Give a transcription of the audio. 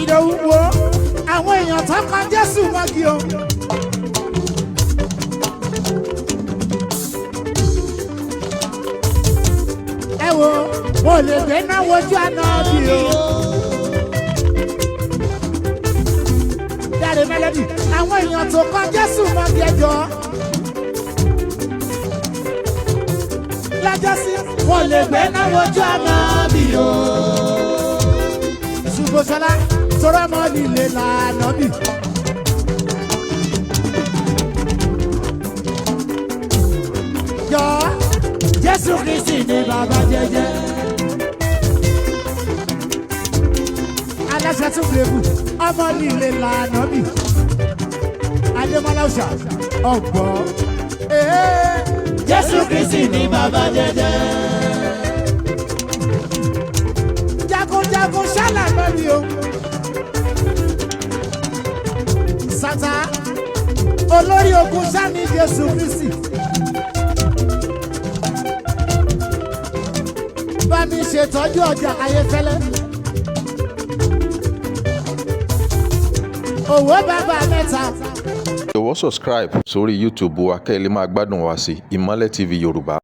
Ìdòwú wo àwọn èèyàn tó kan Jésù mọ́gi o. Ẹ wo mo lè gbé náà wojú Anabi o. Dáre Mélòdì àwọn èèyàn tó kan Jésù mọ́gi ẹjọ́. Lájọ́sí mo lè gbé náà wojú Anabi o. Ṣùgbọ́sọ́lá sọ̀rọ̀ mọ́ Líle l'Anabi. Jọ Jésù Kristi ni bàbá jẹ́jẹ́. Aláṣẹ tún gbèbù ọmọ Líle l'Anabi. Adémọ́lá ọ̀ṣà ọ̀gbọ́n. Jésù Kristi ni bàbá jẹ́jẹ́. Jagunjagun ṣálà lórí o. Sátá olórí ogun sáni Jésù Kristi. Bá mi ṣètọ́jú ọjà Ayéfẹ́lẹ́. Owó bàbá mẹ́ta. Jọ̀wọ́ subscribe sórí YouTube wa kẹ́ ẹ lè máa gbádùn wa sí Ìmọ́lẹ̀ TV Yorùbá.